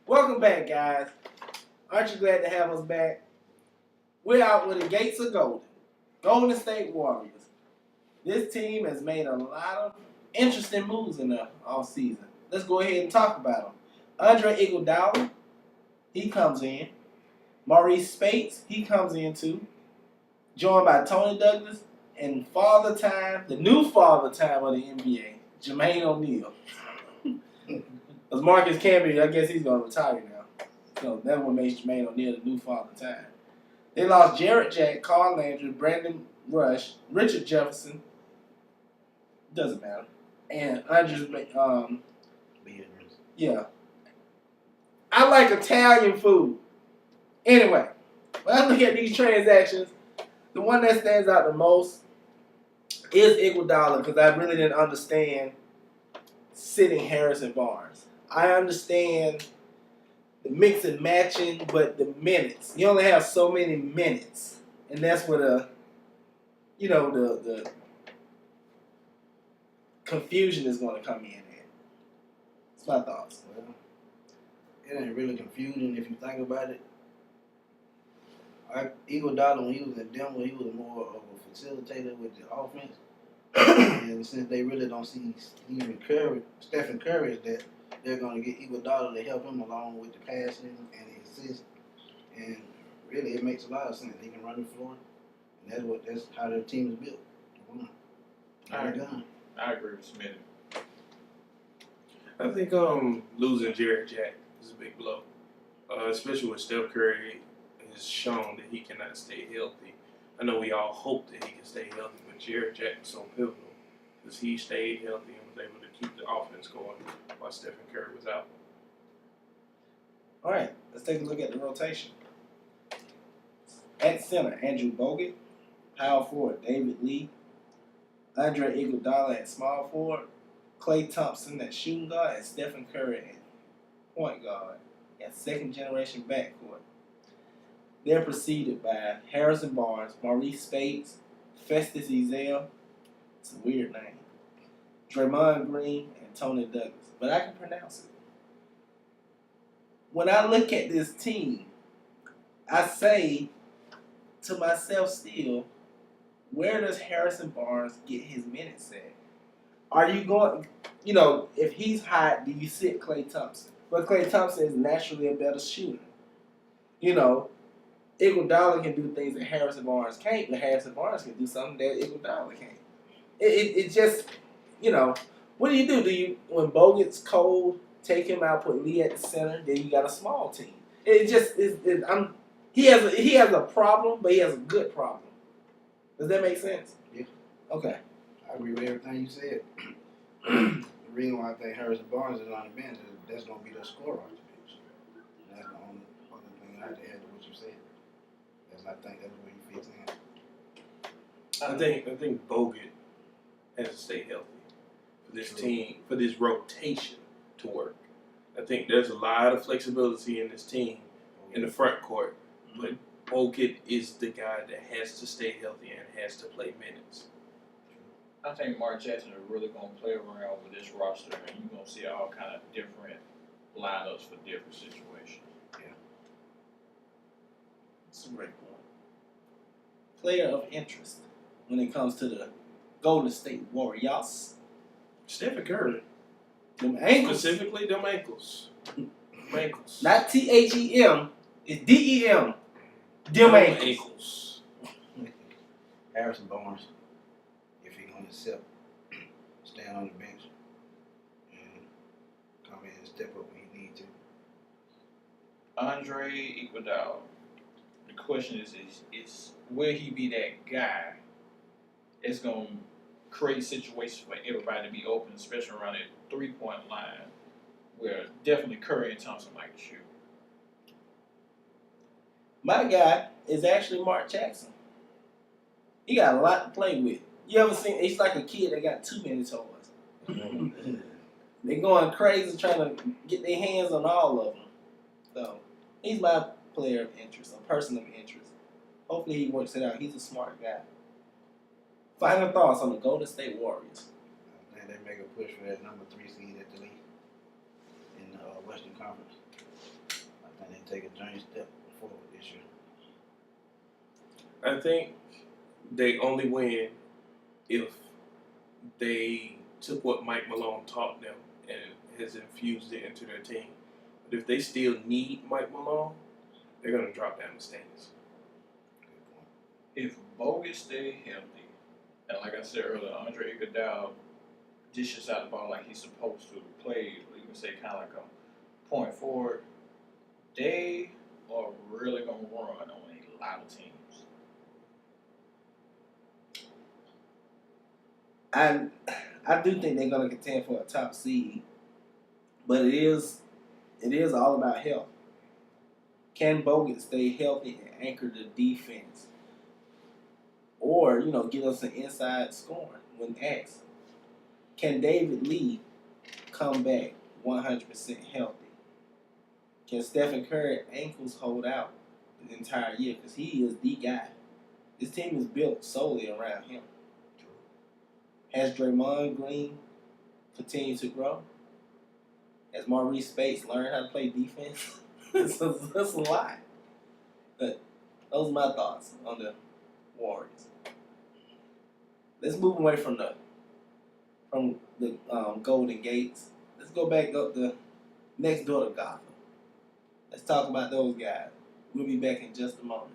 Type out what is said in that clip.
Welcome back, guys. Aren't you glad to have us back? We're out with the gates of golden. Golden State Warriors. This team has made a lot of interesting moves in the off season. Let's go ahead and talk about them. Andre Iguodala, he comes in. Maurice Spates, he comes in too. Joined by Tony Douglas and father time, the new father time of the NBA, Jermaine O'Neal. Because Marcus Camby, I guess he's going to retire now. So that one makes Jermaine O'Neal the new father time. They lost Jarrett Jack, Carl Landry, Brandon Rush, Richard Jefferson. Doesn't matter. And Andres, yeah. I like Italian food. Anyway, when I look at these transactions, the one that stands out the most is Iguodala because I really didn't understand sitting Harrison Barnes. I understand the mix and matching, but the minutes. You only have so many minutes. And that's where the confusion is going to come in at. That's my thoughts. Well, it ain't really confusing if you think about it. Iguodala, when he was in Denver, he was more of a facilitator with the offense. And since they really don't see Stephen Curry, that they're going to get Iguodala to help him along with the passing and the assist. And really, it makes a lot of sense. He can run the floor, and that's how their team is built. I agree with Smith. I think losing Jarrett Jack is a big blow, especially when Steph Curry has shown that he cannot stay healthy. I know we all hope that he can stay healthy, but Jarrett Jack was so pivotal because he stayed healthy and was able to keep the offense going while Stephen Curry was out. All right, let's take a look at the rotation. At center, Andrew Bogut. Power forward, David Lee. Andre Iguodala at small forward. Klay Thompson at shooting guard. And Stephen Curry at point guard. At second generation backcourt. They're preceded by Harrison Barnes, Maurice Spates, Festus Ezell. It's a weird name. Draymond Green and Tony Douglas. But I can pronounce it. When I look at this team, I say to myself still, where does Harrison Barnes get his minutes at? Are you going, if he's hot, do you sit Klay Thompson? But Klay Thompson is naturally a better shooter. Iguodala can do things that Harrison Barnes can't, but Harrison Barnes can do something that Iguodala can't. It just, what do? Do you, when Bogut's cold, take him out, put Lee at the center, then you got a small team. It just is. He has a problem, but he has a good problem. Does that make sense? Yeah. Okay. I agree with everything you said. The reason why I think Harrison Barnes is on the bench is that's going to be the scorer off the bench. And that's the only thing I had to add to what you said. I think that's where he fits in. I think Bogut has to stay healthy for this team, for this rotation to work. I think there's a lot of flexibility in this team in the front court, but Bogut is the guy that has to stay healthy and has to play minutes. I think Mark Jackson is really going to play around with this roster, and you're going to see all kind of different lineups for different situations. Yeah. That's a great point. Player of interest when it comes to the Golden State Warriors. Stephen Curry. Them ankles. Specifically, them ankles. Ankles. Not THEM. It's DEM. Them ankles. Harrison Barnes, if he's going to accept, stand on the bench and come in and step up when he needs to. Andre Iguodala. The question is will he be that guy that's going to create situations for everybody to be open, especially around that 3-point line, where definitely Curry and Thompson like to shoot. My guy is actually Mark Jackson. He got a lot to play with. You ever seen? He's like a kid that got too many toys. They're going crazy trying to get their hands on all of them. So he's my player of interest, a person of interest. Hopefully he works it out. He's a smart guy. Final thoughts on the Golden State Warriors. I think they make a push for that number 3 seed at the league in the Western Conference. can take a giant step forward this year. I think they only win if they took what Mike Malone taught them and has infused it into their team. But if they still need Mike Malone, they're gonna drop down the standings. If Bogut stay healthy, and like I said earlier, Andre Iguodala dishes out the ball like he's supposed to, play, you can say kind of like a point forward, they are really gonna run on a lot of teams. I do think they're gonna contend for a top seed, but it is all about health. Can Bogut stay healthy and anchor the defense, or give us an inside scoring when asked? Can David Lee come back 100% healthy? Can Stephen Curry ankles hold out the entire year? Because he is the guy. This team is built solely around him. Has Draymond Green continued to grow? Has Maurice Spates learned how to play defense? That's a lot. But those are my thoughts on the Warriors. Let's move away from the Golden Gates. Let's go back up the next door to Gotham. Let's talk about those guys. We'll be back in just a moment.